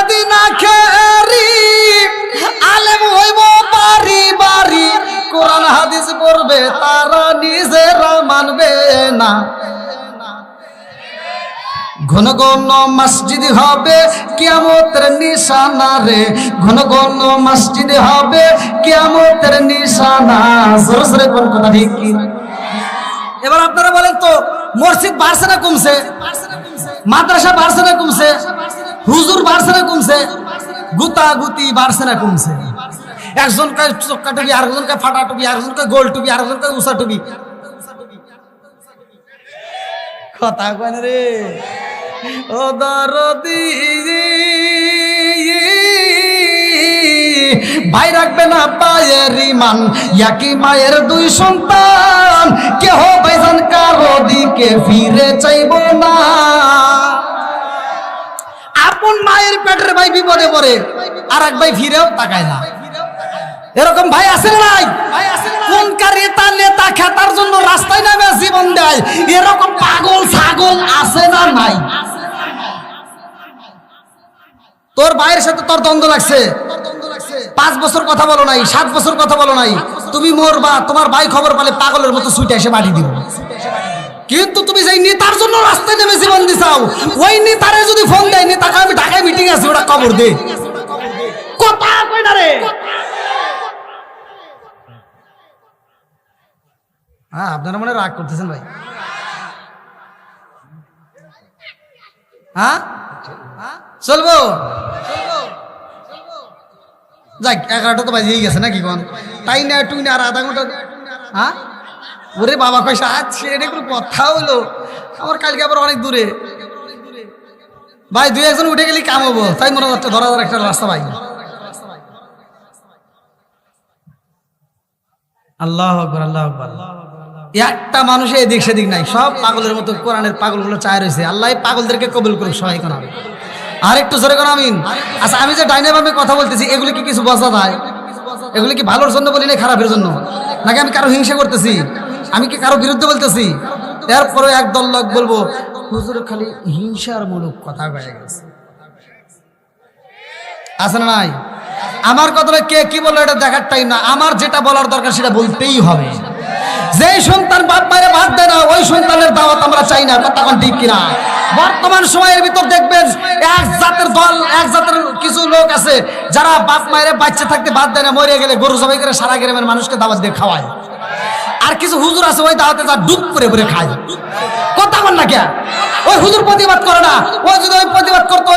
যদি না খেরি আলেম হইব বাড়ি বাড়ি, কোরআন হাদিস পড়বে তারা নিজেরা মানবে না। ঘন ঘন মসজিদ হবে কিয়ামতের নিশানা রে, ঘন ঘন মসজিদ হবে কিয়ামতের নিশানা। জোরে জোরে কোন কথা ঠিক কি? এবার আপনারা বলেন তো, মসজিদ বাড়ছে না কমছে? মাদ্রাসা বাড়ছে না কমছে? হুজুর বাড়ছে না কমছে? গুতাগুতি বাড়ছে না কমছে? একজনকে চোক্কা টুপি, আরেকজনকে ফাটা টুপি, আরেকজনকে গোল টুপি, আরেকজনকে উষা টুপি। কথা কয় না রে ও দরদি, ভাই রাখবে না পায়ের ইমান, একই মায়ের দুই সন্তান, কেহ ভাইজান কারো দিকে ফিরে চাইব না। আপন মায়ের পেটের ভাই বিপদে পড়ে, আর এক ভাই ফিরেও তাকায় না। এরকম ভাই আছে না নাই? কোনকার নেতা খেতার জন্য রাস্তায় নামে জীবন দেয়, এরকম পাগল ছাগল আছে না নাই? তোর ভাইয়ের সাথে তোর দ্বন্দ্ব লাগছে, 5 বছর কথা বলো নাই, 7 বছর কথা বলো নাই, তুমি মরবা, তোমার ভাই খবর পেলে পাগলের মতো ছুটে এসে বাড়ি দিব। কিন্তু তুমি যেই নেতার জন্য রাস্তায় নেমে জীবন দিছাও, ওই নেতারে যদি ফোন দেয়, নেতাকে আমি ঢাকায় মিটিং আছে ওটা খবর দে, কথা কই না রে? হ্যাঁ, আপনারা মনে রাগ করতেছেন ভাই? হ্যাঁ চলবো? যাক, 11টা তো বাজিয়ে গেছে নাকি কোন? তাই না টুই না আর আধা ঘন্টা? হ্যাঁ ওরে বাবা, কয়সা আছে এটা কোনো কথা হলো? আমার কালকে আবার অনেক দূরে ভাই, 2-1 জন উঠে গেলে কাম হবো, তাই মনে হচ্ছে ধরা ধরা একটা রাস্তা ভাই। আল্লাহ আকবার, আল্লাহ আকবার। একটা মানুষ এদিক সেদিক নাই, সব পাগলের মতো কোরআনের পাগলগুলো চায় রয়েছে। আল্লাহ পাগলদেরকে কবুল করুক, সহায় কোন হবে। আর একটু জোরে কোন আমিন। আচ্ছা, আমি যে ডাইনে বামে কথা বলতেছি, এগুলি কি কিছু বোঝা যায়? এগুলি কি ভালোর জন্য বলি না খারাপের জন্য? নাকি আমি কারো হিংসা করতেছি? আমি কি কারো বিরুদ্ধে বলতেছি? এরপরে একদল লোক বলবো হুজুর খালি হিংসার মূলক কথা হয়ে গেছে। আছে না নাই? আমার কথাটা কে কি বললো এটা দেখার টাইম না, আমার যেটা বলার দরকার সেটা বলতেই হবে। যে সন্তান বাপ মায়ের ভাত দেয় না, ওই সন্তানের দাওয়াত আমরা চাই না। কথা ঠিক কিনা? বর্তমান সময়ের ভিতর দেখবেন এক জাতের দল, এক জাতের কিছু লোক আছে যারা বাপ মায়ের বাচ্চা থাকতে ভাত দেয় না, মরে গেলে গরু জবাই করে সারা গ্রামের মানুষকে দাওয়াত দিয়ে খাওয়ায়। আর কিছু হুজুর আছে ওই দাওয়াতে যা ডুব করে করে খায়। কথা বল না কে? ওই হুজুর প্রতিবাদ করে না, ওই যদি ওই প্রতিবাদ করতো